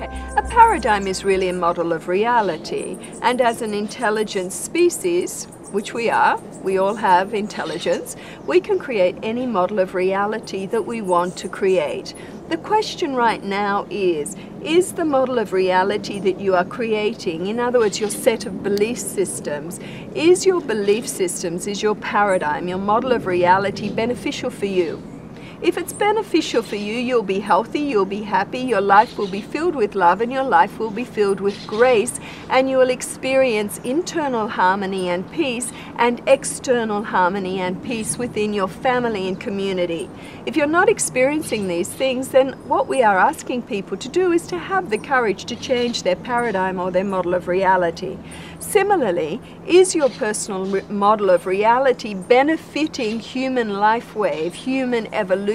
Okay, a paradigm is really a model of reality, and as an intelligent species, which we are, we all have intelligence, we can create any model of reality that we want to create. The question right now is the model of reality that you are creating, in other words, your set of belief systems, is your belief systems, is your paradigm, your model of reality beneficial for you? If it's beneficial for you, you'll be healthy, you'll be happy, your life will be filled with love, and your life will be filled with grace, and you will experience internal harmony and peace and external harmony and peace within your family and community. If you're not experiencing these things, then what we are asking people to do is to have the courage to change their paradigm or their model of reality. Similarly, is your personal model of reality benefiting human life wave, human evolution,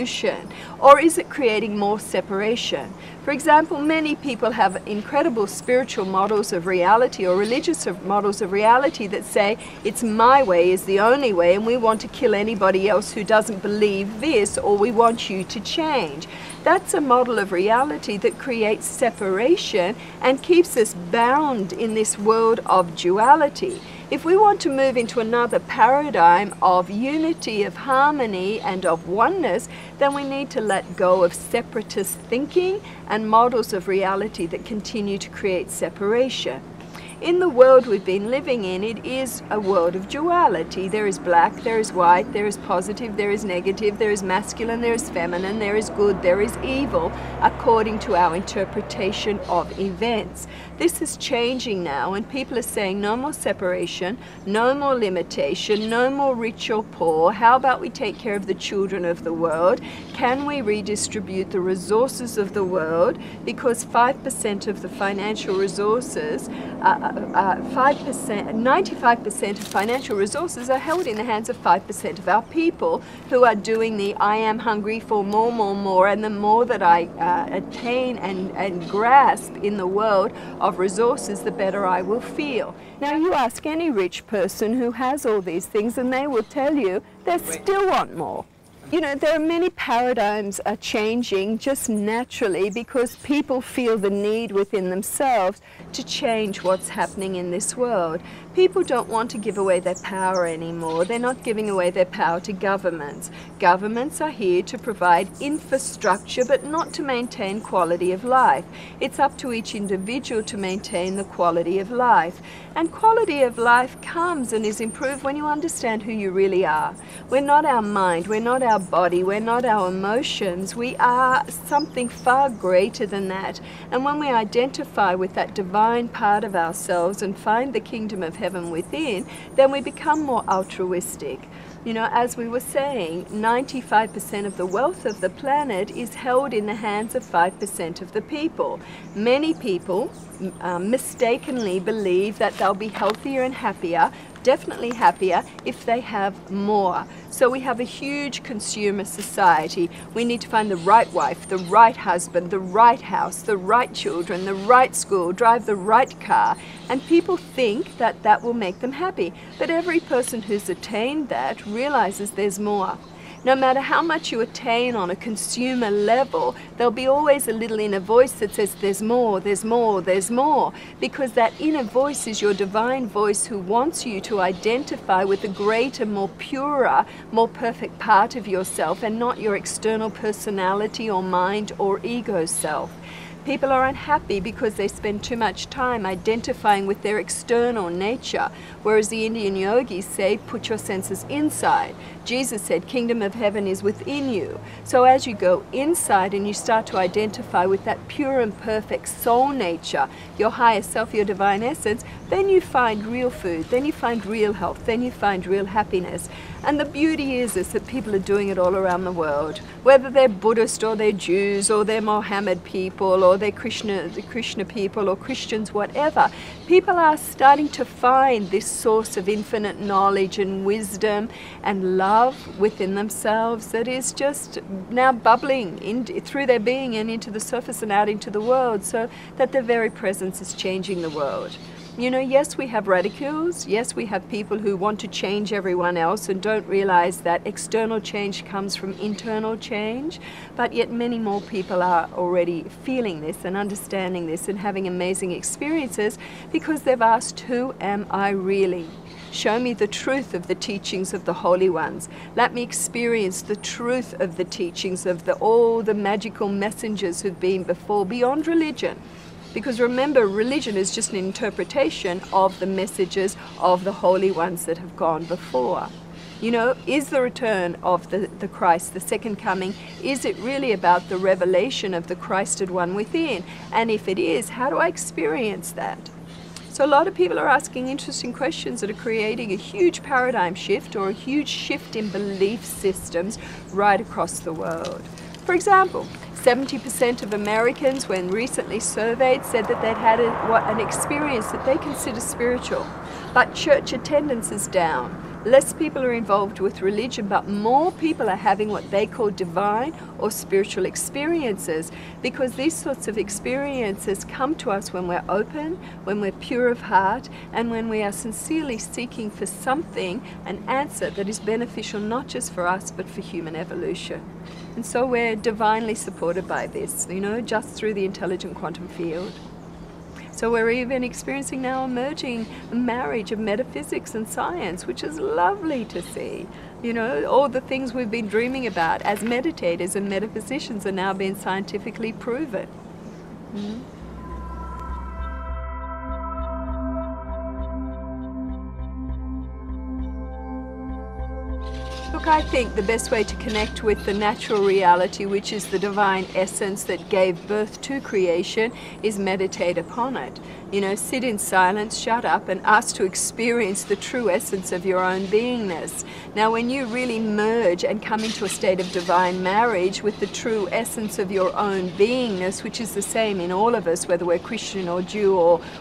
or is it creating more separation? For example, many people have incredible spiritual models of reality or religious models of reality that say it's my way is the only way and we want to kill anybody else who doesn't believe this, or we want you to change. That's a model of reality that creates separation and keeps us bound in this world of duality. If we want to move into another paradigm of unity, of harmony, and of oneness, then we need to let go of separatist thinking and models of reality that continue to create separation. In the world we've been living in, it is a world of duality. There is black, there is white, there is positive, there is negative, there is masculine, there is feminine, there is good, there is evil, according to our interpretation of events. This is changing now, and people are saying no more separation, no more limitation, no more rich or poor. How about we take care of the children of the world? Can we redistribute the resources of the world? Because 5% of the financial resources 95% of financial resources are held in the hands of 5% of our people, who are doing the I am hungry for more, and the more that I attain and grasp in the world of resources, the better I will feel. Now you ask any rich person who has all these things and they will tell you they still want more. You know, there are many paradigms are changing just naturally because people feel the need within themselves to change what's happening in this world. People don't want to give away their power anymore. They're not giving away their power to governments. Governments are here to provide infrastructure, but not to maintain quality of life. It's up to each individual to maintain the quality of life. And quality of life comes and is improved when you understand who you really are. We're not our mind, we're not our body, we're not our emotions. We are something far greater than that. And when we identify with that divine part of ourselves and find the kingdom of heaven within, then we become more altruistic. You know, as we were saying, 95% of the wealth of the planet is held in the hands of 5% of the people. Many people mistakenly believe that they'll be healthier and happier, definitely happier, if they have more. So we have a huge consumer society. We need to find the right wife, the right husband, the right house, the right children, the right school, drive the right car, and people think that that will make them happy. But every person who's attained that realizes there's more. No matter how much you attain on a consumer level, there'll be always a little inner voice that says there's more, there's more, there's more, because that inner voice is your divine voice who wants you to identify with a greater, more purer, more perfect part of yourself, and not your external personality or mind or ego self. People are unhappy because they spend too much time identifying with their external nature, whereas the Indian yogis say, put your senses inside. Jesus said, kingdom of heaven is within you. So as you go inside and you start to identify with that pure and perfect soul nature, your higher self, your divine essence, then you find real food, then you find real health, then you find real happiness. And the beauty is that people are doing it all around the world, whether they're Buddhist or they're Jews or they're Mohammed people or they're Krishna people or Christians, whatever. People are starting to find this source of infinite knowledge and wisdom and love within themselves that is just now bubbling through their being and into the surface and out into the world, so that their very presence is changing the world. You know, yes, we have radicals. Yes, we have people who want to change everyone else and don't realize that external change comes from internal change. But yet many more people are already feeling this and understanding this and having amazing experiences because they've asked, who am I really? Show me the truth of the teachings of the holy ones. Let me experience the truth of the teachings of all the magical messengers who've been before, beyond religion. Because remember, religion is just an interpretation of the messages of the holy ones that have gone before. You know, is the return of the Christ, the second coming, is it really about the revelation of the Christed one within? And if it is, how do I experience that? So a lot of people are asking interesting questions that are creating a huge paradigm shift or a huge shift in belief systems right across the world. For example, 70% of Americans, when recently surveyed, said that they'd had an experience that they consider spiritual. But church attendance is down. Less people are involved with religion, but more people are having what they call divine or spiritual experiences, because these sorts of experiences come to us when we're open, when we're pure of heart, and when we are sincerely seeking for something, an answer that is beneficial not just for us, but for human evolution. And so we're divinely supported by this, you know, just through the intelligent quantum field. So we're even experiencing now emerging marriage of metaphysics and science, which is lovely to see. You know, all the things we've been dreaming about as meditators and metaphysicians are now being scientifically proven. Mm-hmm. Look, I think the best way to connect with the natural reality, which is the divine essence that gave birth to creation, is meditate upon it. You know, sit in silence, shut up, and ask to experience the true essence of your own beingness. Now, when you really merge and come into a state of divine marriage with the true essence of your own beingness, which is the same in all of us, whether we're Christian or Jew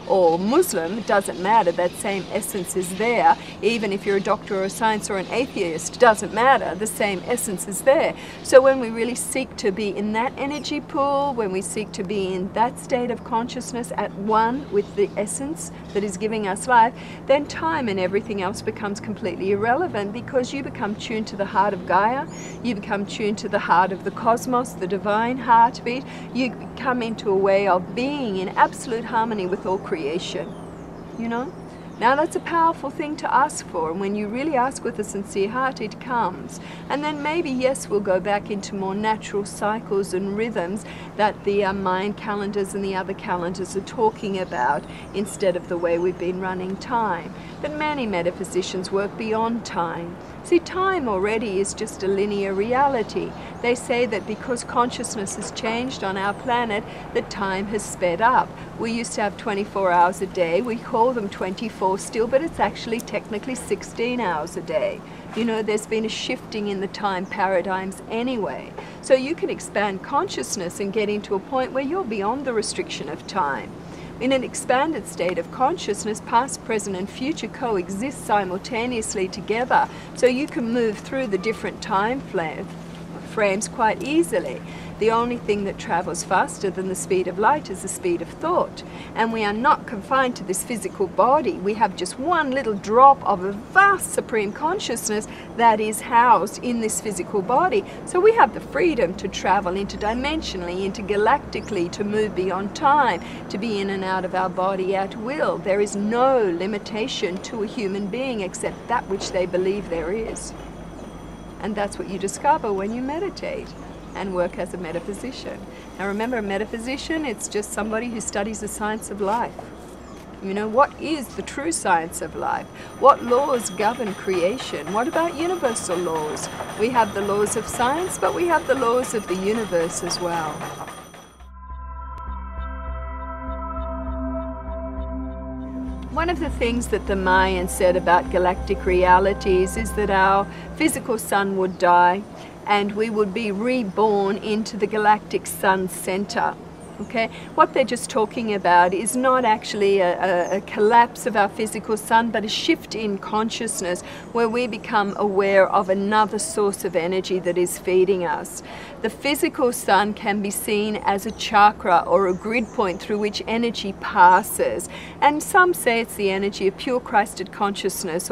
or Muslim, it doesn't matter, that same essence is there. Even if you're a doctor or a science or an atheist, it doesn't matter, the same essence is there. So when we really seek to be in that energy pool, when we seek to be in that state of consciousness at one with the essence that is giving us life, then time and everything else becomes completely irrelevant, because you become tuned to the heart of Gaia, you become tuned to the heart of the cosmos, the divine heartbeat, you come into a way of being in absolute harmony with all creation, you know? Now that's a powerful thing to ask for, and when you really ask with a sincere heart, it comes. And then maybe, yes, we'll go back into more natural cycles and rhythms that the Mayan calendars and the other calendars are talking about, instead of the way we've been running time. But many metaphysicians work beyond time. See, time already is just a linear reality. They say that because consciousness has changed on our planet, that time has sped up. We used to have 24 hours a day. We call them 24 still, but it's actually technically 16 hours a day. You know, there's been a shifting in the time paradigms anyway. So you can expand consciousness and get into a point where you're beyond the restriction of time. In an expanded state of consciousness, past, present, and future coexist simultaneously together, so you can move through the different time frames quite easily. The only thing that travels faster than the speed of light is the speed of thought. And we are not confined to this physical body. We have just one little drop of a vast supreme consciousness that is housed in this physical body. So we have the freedom to travel interdimensionally, intergalactically, to move beyond time, to be in and out of our body at will. There is no limitation to a human being except that which they believe there is. And that's what you discover when you meditate and work as a metaphysician. Now remember, a metaphysician, it's just somebody who studies the science of life. You know, what is the true science of life? What laws govern creation? What about universal laws? We have the laws of science, but we have the laws of the universe as well. One of the things that the Mayans said about galactic realities is that our physical sun would die and we would be reborn into the galactic sun center. Okay, what they're just talking about is not actually a collapse of our physical sun, but a shift in consciousness where we become aware of another source of energy that is feeding us. The physical sun can be seen as a chakra or a grid point through which energy passes. And some say it's the energy of pure Christed consciousness,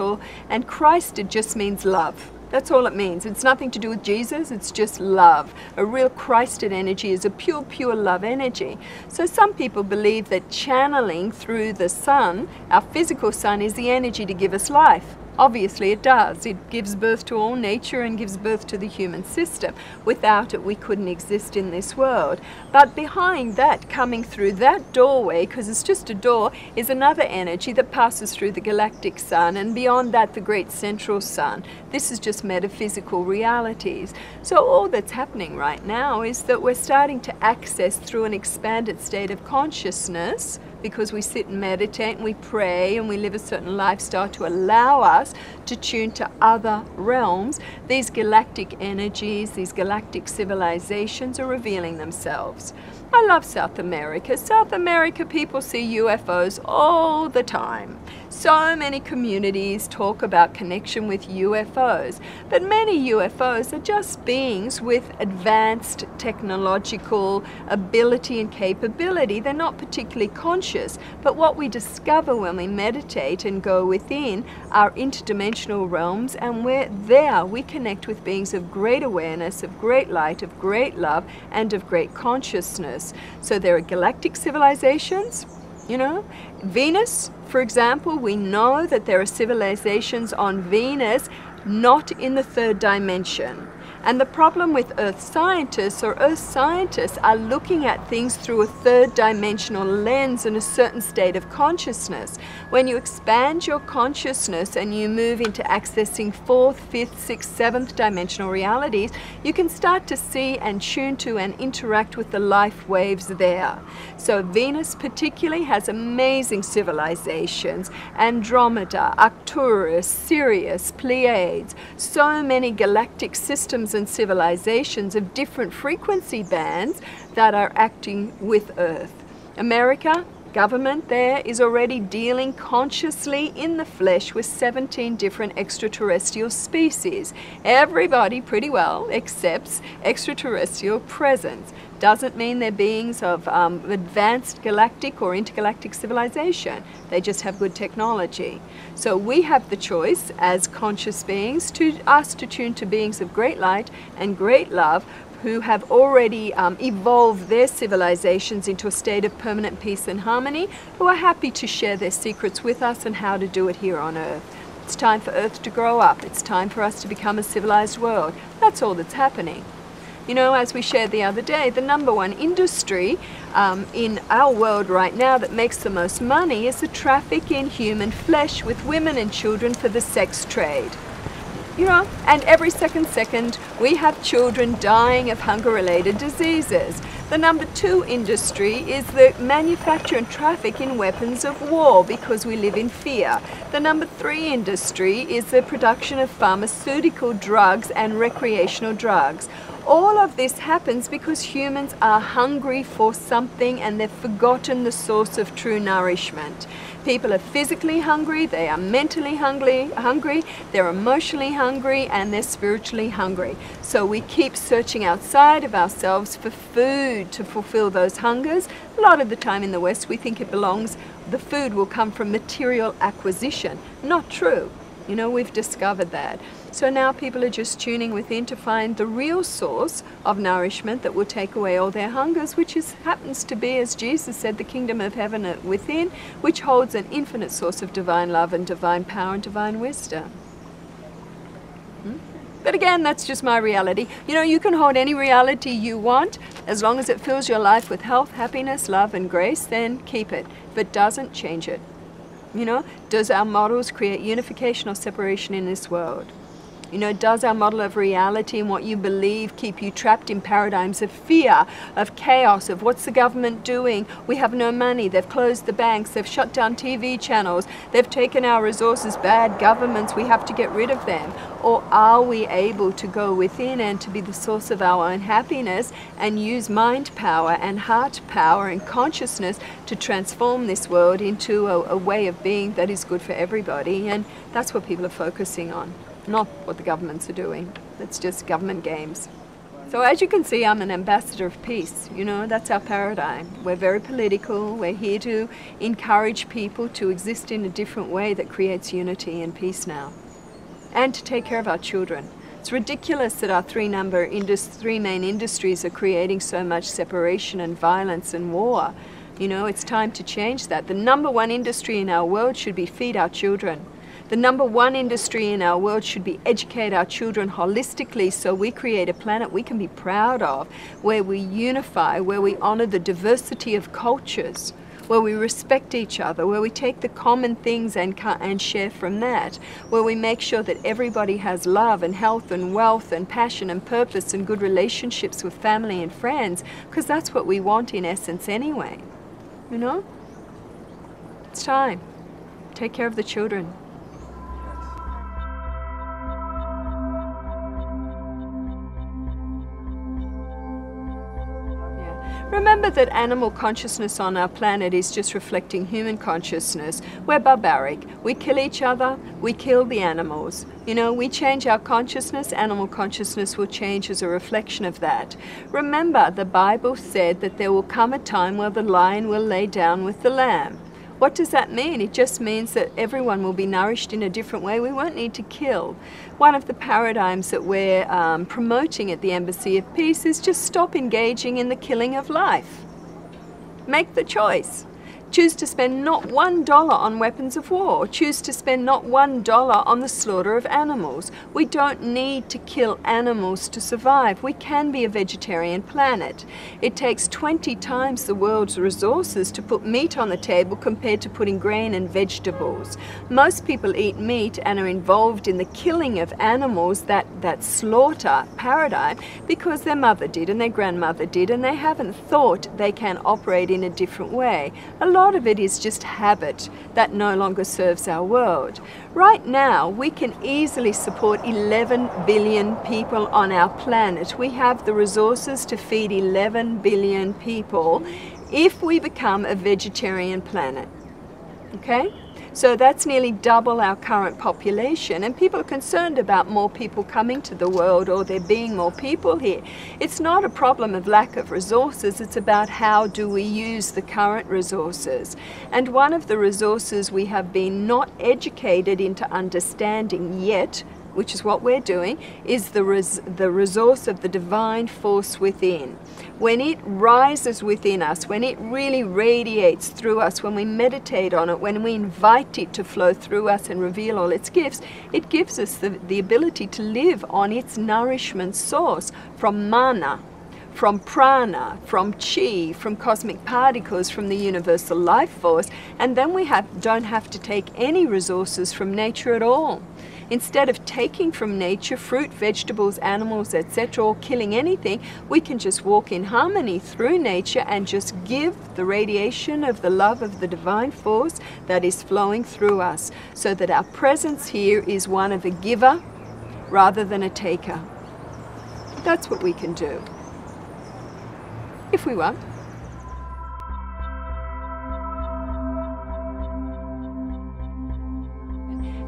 and Christed just means love. That's all it means. It's nothing to do with Jesus, it's just love. A real Christed energy is a pure, pure love energy. So some people believe that channeling through the sun, our physical sun, is the energy to give us life. Obviously it does. It gives birth to all nature and gives birth to the human system. Without it, we couldn't exist in this world. But behind that, coming through that doorway, because it's just a door, is another energy that passes through the galactic sun, and beyond that, the great central sun. This is just metaphysical realities. So all that's happening right now is that we're starting to access through an expanded state of consciousness, because we sit and meditate and we pray and we live a certain lifestyle to allow us to tune to other realms. These galactic energies, these galactic civilizations are revealing themselves. I love South America. South America, people see UFOs all the time. So many communities talk about connection with UFOs, but many UFOs are just beings with advanced technological ability and capability. They're not particularly conscious, but what we discover when we meditate and go within are interdimensional realms, and we're there. We connect with beings of great awareness, of great light, of great love, and of great consciousness. So there are galactic civilizations, you know. Venus, for example, we know that there are civilizations on Venus not in the third dimension. And the problem with Earth scientists are looking at things through a third dimensional lens and a certain state of consciousness. When you expand your consciousness and you move into accessing fourth, fifth, sixth, seventh dimensional realities, you can start to see and tune to and interact with the life waves there. So Venus particularly has amazing civilizations: Andromeda, Arcturus, Sirius, Pleiades, so many galactic systems and civilizations of different frequency bands that are acting with Earth. America, government there is already dealing consciously in the flesh with 17 different extraterrestrial species. Everybody pretty well accepts extraterrestrial presence. Doesn't mean they're beings of advanced galactic or intergalactic civilization. They just have good technology. So we have the choice as conscious beings to tune to beings of great light and great love, who have already evolved their civilizations into a state of permanent peace and harmony, who are happy to share their secrets with us and how to do it here on Earth. It's time for Earth to grow up. It's time for us to become a civilized world. That's all that's happening. You know, as we shared the other day, the #1 industry in our world right now that makes the most money is the traffic in human flesh with women and children for the sex trade. You know, and every second we have children dying of hunger-related diseases. The #2 industry is the manufacture and traffic in weapons of war, because we live in fear. The #3 industry is the production of pharmaceutical drugs and recreational drugs. All of this happens because humans are hungry for something and they've forgotten the source of true nourishment. People are physically hungry, they are mentally hungry, they're emotionally hungry, and they're spiritually hungry. So we keep searching outside of ourselves for food to fulfill those hungers. A lot of the time in the West we think the food will come from material acquisition. Not true. You know, we've discovered that. So now people are just tuning within to find the real source of nourishment that will take away all their hungers, which happens to be, as Jesus said, the kingdom of heaven within, which holds an infinite source of divine love and divine power and divine wisdom. But again, that's just my reality. You know, you can hold any reality you want. As long as it fills your life with health, happiness, love, and grace, then keep it. If it doesn't, change it. You know, does our models create unification or separation in this world? You know, does our model of reality and what you believe keep you trapped in paradigms of fear, of chaos, of what's the government doing? We have no money, they've closed the banks, they've shut down TV channels, they've taken our resources, bad governments, we have to get rid of them. Or are we able to go within and to be the source of our own happiness and use mind power and heart power and consciousness to transform this world into a way of being that is good for everybody? And that's what people are focusing on. Not what the governments are doing. It's just government games. So as you can see, I'm an ambassador of peace. You know, that's our paradigm. We're very political. We're here to encourage people to exist in a different way that creates unity and peace now. And to take care of our children. It's ridiculous that our three main industries are creating so much separation and violence and war. You know, it's time to change that. The #1 industry in our world should be feed our children. The #1 industry in our world should be educate our children holistically so we create a planet we can be proud of, where we unify, where we honor the diversity of cultures, where we respect each other, where we take the common things and share from that, where we make sure that everybody has love and health and wealth and passion and purpose and good relationships with family and friends, because that's what we want in essence anyway. You know? It's time. Take care of the children. Remember that animal consciousness on our planet is just reflecting human consciousness. We're barbaric. We kill each other. We kill the animals. You know, we change our consciousness. Animal consciousness will change as a reflection of that. Remember, the Bible said that there will come a time where the lion will lay down with the lamb. What does that mean? It just means that everyone will be nourished in a different way. We won't need to kill. One of the paradigms that we're promoting at the Embassy of Peace is just stop engaging in the killing of life. Make the choice. Choose to spend not $1 on weapons of war. Choose to spend not $1 on the slaughter of animals. We don't need to kill animals to survive. We can be a vegetarian planet. It takes 20 times the world's resources to put meat on the table compared to putting grain and vegetables. Most people eat meat and are involved in the killing of animals, that slaughter paradigm, because their mother did and their grandmother did, and they haven't thought they can operate in a different way. A lot of it is just habit that no longer serves our world. Right now, we can easily support 11 billion people on our planet. We have the resources to feed 11 billion people if we become a vegetarian planet. Okay? So that's nearly double our current population, and people are concerned about more people coming to the world or there being more people here. It's not a problem of lack of resources, it's about how do we use the current resources. And one of the resources we have been not educated into understanding yet, which is what we're doing, is the resource of the divine force within. When it rises within us, when it really radiates through us, when we meditate on it, when we invite it to flow through us and reveal all its gifts, it gives us the ability to live on its nourishment source from mana, from prana, from chi, from cosmic particles, from the universal life force, and then we don't have to take any resources from nature at all. Instead of taking from nature fruit, vegetables, animals, etc., or killing anything, we can just walk in harmony through nature and just give the radiation of the love of the divine force that is flowing through us, so that our presence here is one of a giver rather than a taker. That's what we can do, if we want.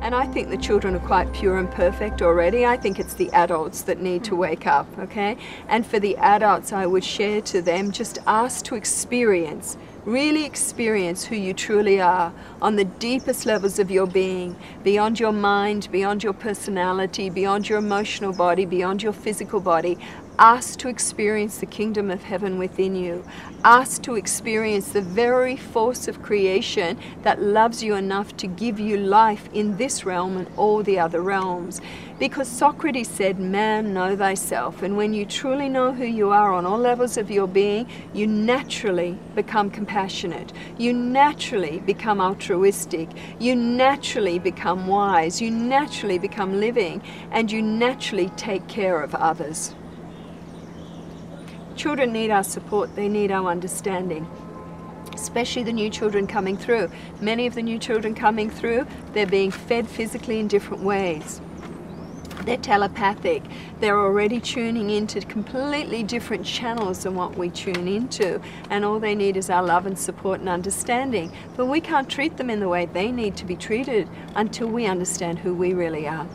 And I think the children are quite pure and perfect already. I think it's the adults that need to wake up, okay? And for the adults, I would share to them, just ask to experience, really experience who you truly are on the deepest levels of your being, beyond your mind, beyond your personality, beyond your emotional body, beyond your physical body. Ask to experience the kingdom of heaven within you. Ask to experience the very force of creation that loves you enough to give you life in this realm and all the other realms. Because Socrates said, man, know thyself. And when you truly know who you are on all levels of your being, you naturally become compassionate. You naturally become altruistic. You naturally become wise. You naturally become living. And you naturally take care of others. Children need our support. They need our understanding. Especially the new children coming through. Many of the new children coming through, they're being fed physically in different ways. They're telepathic. They're already tuning into completely different channels than what we tune into. And all they need is our love and support and understanding. But we can't treat them in the way they need to be treated until we understand who we really are.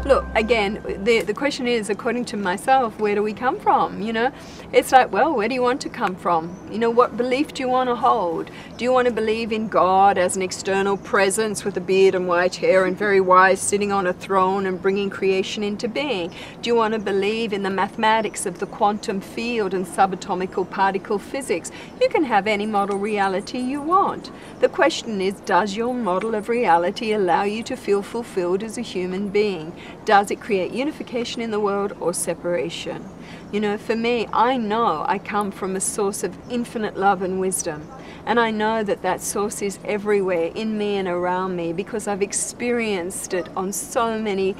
Look, again, the question is, according to myself, where do we come from? You know, it's like, well, where do you want to come from? You know, what belief do you want to hold? Do you want to believe in God as an external presence with a beard and white hair and very wise, sitting on a throne and bringing creation into being? Do you want to believe in the mathematics of the quantum field and subatomic particle physics? You can have any model reality you want. The question is, does your model of reality allow you to feel fulfilled as a human being? Does it create unification in the world or separation? You know, for me, I know I come from a source of infinite love and wisdom. And I know that that source is everywhere in me and around me because I've experienced it on so many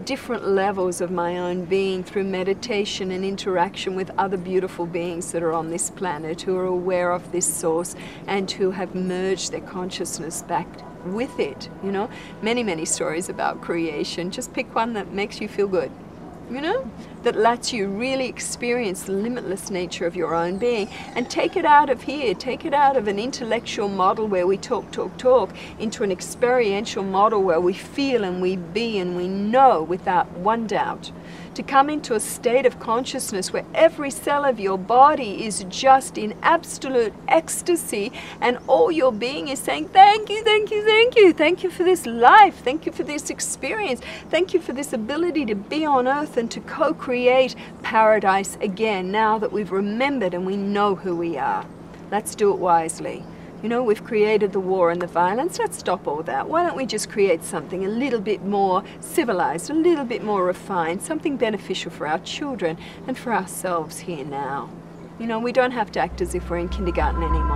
different levels of my own being through meditation and interaction with other beautiful beings that are on this planet who are aware of this source and who have merged their consciousness back with it. You know, many stories about creation. Just pick one that makes you feel good, you know, that lets you really experience the limitless nature of your own being, and take it out of here, take it out of an intellectual model where we talk into an experiential model where we feel and we be and we know without one doubt. To come into a state of consciousness where every cell of your body is just in absolute ecstasy and all your being is saying, thank you, thank you, thank you. Thank you for this life. Thank you for this experience. Thank you for this ability to be on earth and to co-create paradise again now that we've remembered and we know who we are. Let's do it wisely. You know, we've created the war and the violence. Let's stop all that. Why don't we just create something a little bit more civilized, a little bit more refined, something beneficial for our children and for ourselves here now. You know, we don't have to act as if we're in kindergarten anymore.